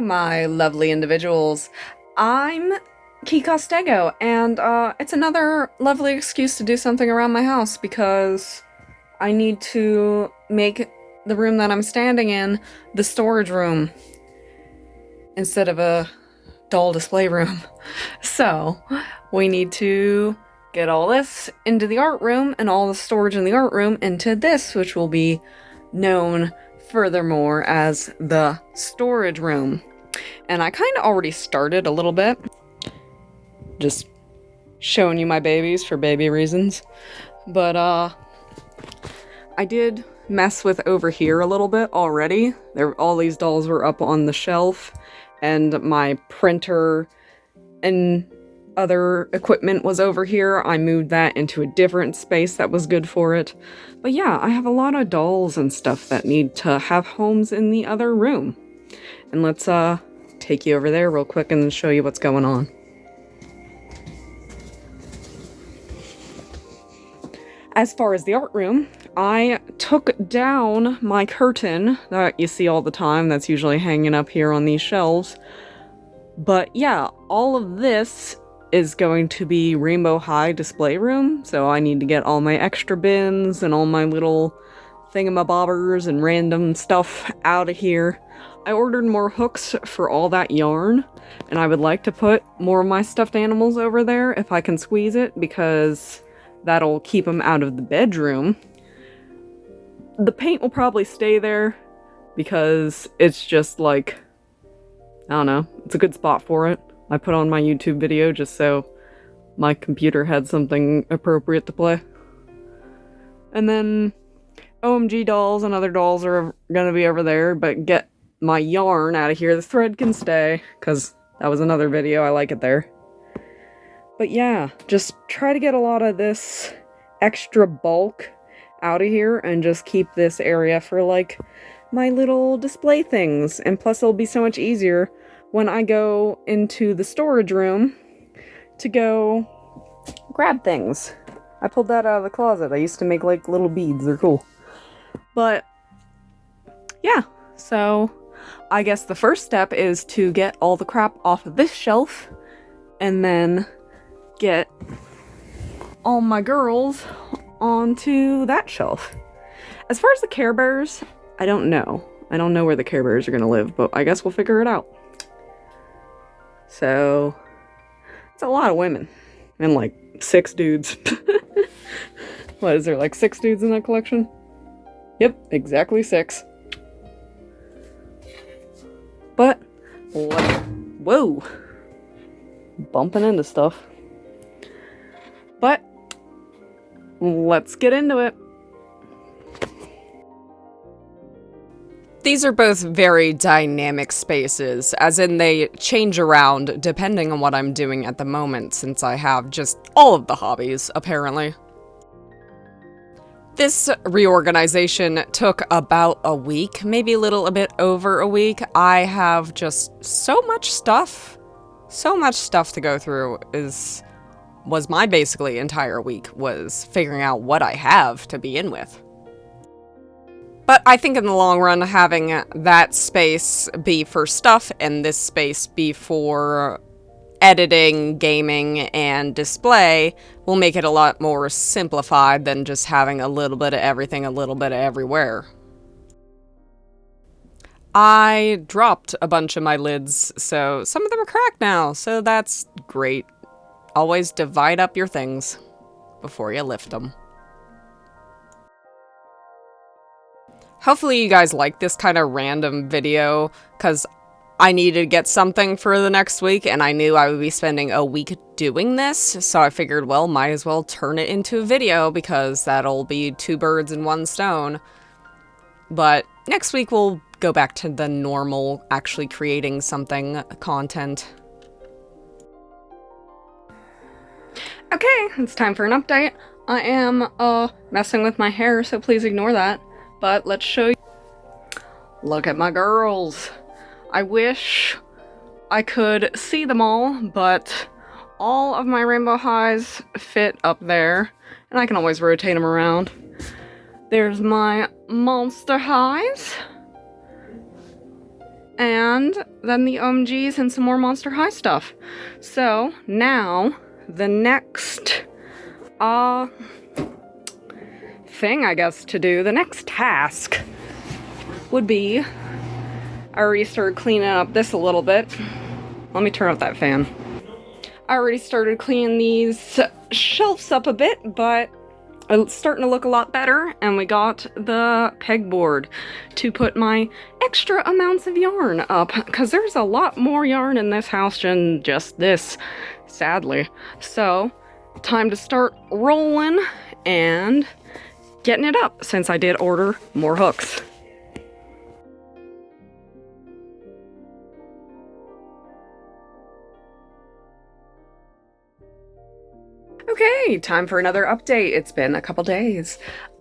my lovely individuals. I'm Kostego, and it's another lovely excuse to do something around my house because I need to make the room that I'm standing in the storage room instead of a doll display room. So, we need to get all this into the art room and all the storage in the art room into this, which will be known furthermore as the storage room. And I kind of already started a little bit. Just showing you my babies for baby reasons. But, I did mess with over here a little bit already. All these dolls were up on the shelf, and my printer and other equipment was over here. I moved that into a different space that was good for it. But yeah, I have a lot of dolls and stuff that need to have homes in the other room. And let's take you over there real quick and show you what's going on. As far as the art room, I took down my curtain that you see all the time that's usually hanging up here on these shelves. But yeah, all of this is going to be rainbow high display room, so I need to get all my extra bins and all my little thingamabobbers and random stuff out of here. I ordered more hooks for all that yarn, and I would like to put more of my stuffed animals over there if I can squeeze it, because that'll keep them out of the bedroom. The paint will probably stay there because it's just like, I don't know, it's a good spot for it. I put on my YouTube video just so my computer had something appropriate to play. And then OMG dolls and other dolls are gonna be over there, but get my yarn out of here. The thread can stay, because that was another video, I like it there. But yeah, just try to get a lot of this extra bulk out of here and just keep this area for like my little display things. And plus it'll be so much easier when I go into the storage room to go grab things. I pulled that out of the closet. I used to make like little beads. They're cool. But yeah, so I guess the first step is to get all the crap off of this shelf and then get all my girls onto that shelf. As far as the Care Bears, I don't know. I don't know where the Care Bears are gonna live, but I guess we'll figure it out. So, it's a lot of women. And like 6 dudes. What, is there like 6 dudes in that collection? Yep, exactly 6. But, whoa! Bumping into stuff. But, let's get into it. These are both very dynamic spaces, as in they change around depending on what I'm doing at the moment, since I have just all of the hobbies, apparently. This reorganization took about a week, maybe a bit over a week. I have just so much stuff to go through. Was my basically entire week, was figuring out what I have to begin with. But I think in the long run, having that space be for stuff and this space be for editing, gaming, and display will make it a lot more simplified than just having a little bit of everything, a little bit of everywhere. I dropped a bunch of my lids, so some of them are cracked now, so that's great. Always divide up your things before you lift them. Hopefully you guys like this kind of random video, because I needed to get something for the next week, and I knew I would be spending a week doing this, so I figured, well, might as well turn it into a video, because that'll be 2 birds in 1 stone. But next week we'll go back to the normal, actually creating something content. Okay, it's time for an update. I am, messing with my hair, so please ignore that. But let's show you. Look at my girls. I wish I could see them all, but all of my rainbow highs fit up there, and I can always rotate them around. There's my monster highs. and then the OMGs and some more Monster High stuff. So now the next thing, I guess, to do, the next task would be, I already started cleaning up this a little bit. Let me turn off that fan. I already started cleaning these shelves up a bit, but it's starting to look a lot better, and we got the pegboard to put my extra amounts of yarn up, because there's a lot more yarn in this house than just this, sadly. So, time to start rolling and getting it up, since I did order more hooks. Okay, time for another update. It's been a couple days.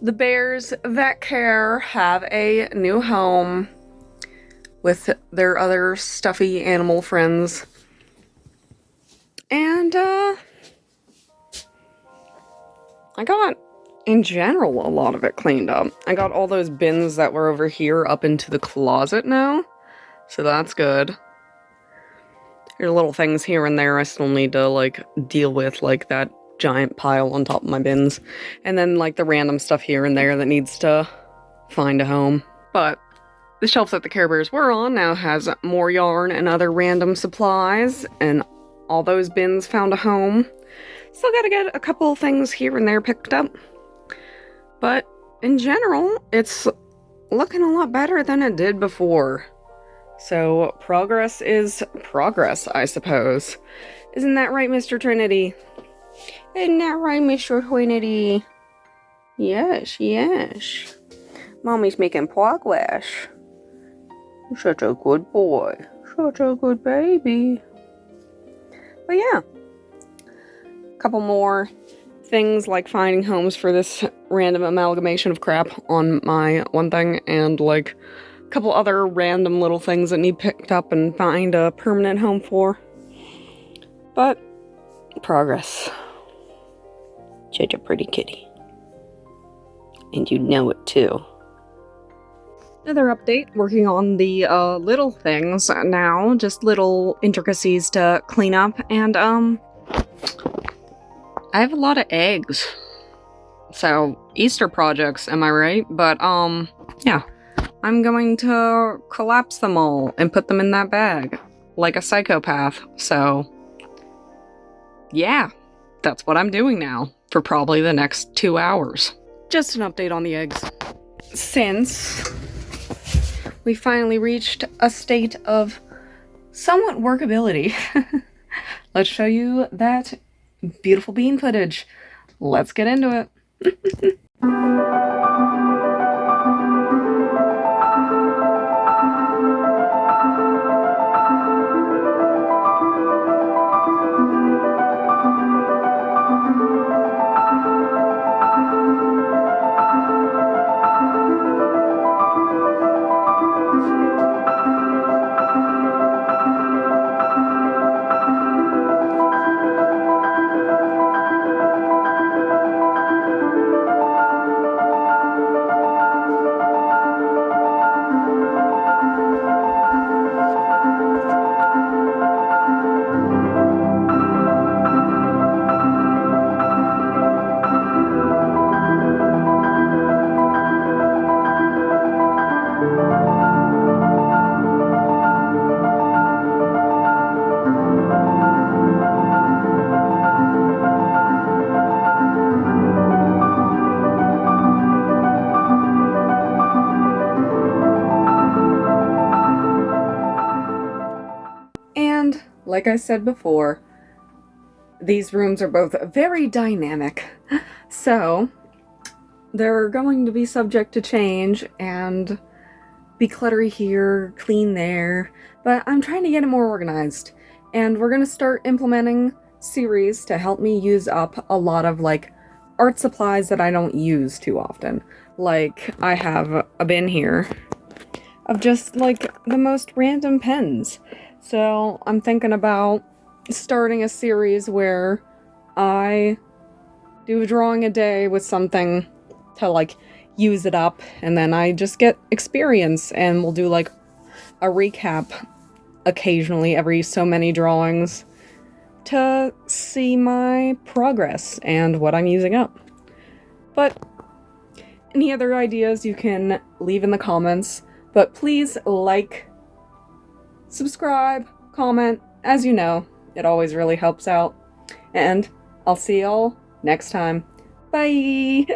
The bears that care have a new home with their other stuffy animal friends. And, I got, in general, a lot of it cleaned up. I got all those bins that were over here up into the closet now, so that's good. There's little things here and there I still need to, like, deal with, like that giant pile on top of my bins, and then like the random stuff here and there that needs to find a home. But the shelf that the Care Bears were on now has more yarn and other random supplies, and all those bins found a home. Still gotta get a couple of things here and there picked up, but in general it's looking a lot better than it did before. So progress is progress, I suppose. Isn't that right, Mr. Trinity? Isn't that right, Mr. Trinity? Yes, yes. Mommy's making progress. Such a good boy. Such a good baby. But yeah. A couple more things like finding homes for this random amalgamation of crap on my one thing, and like a couple other random little things that need picked up and find a permanent home for. But progress. Such a pretty kitty. And you know it too. Another update, working on the little things now, just little intricacies to clean up, and I have a lot of eggs. So, Easter projects, am I right? But yeah. I'm going to collapse them all and put them in that bag, like a psychopath. So, yeah, that's what I'm doing now for probably the next 2 hours. Just an update on the eggs. Since we finally reached a state of somewhat workability, let's show you that beautiful bean footage. Let's get into it. And, like I said before, these rooms are both very dynamic. So, they're going to be subject to change and be cluttery here, clean there, but I'm trying to get it more organized. And we're going to start implementing series to help me use up a lot of, like, art supplies that I don't use too often. Like, I have a bin here of just, like, the most random pens. So I'm thinking about starting a series where I do a drawing a day with something to, like, use it up, and then I just get experience, and we'll do, like, a recap occasionally, every so many drawings, to see my progress and what I'm using up. But any other ideas you can leave in the comments, but please like, subscribe, comment. As you know, it always really helps out. And I'll see y'all next time. Bye!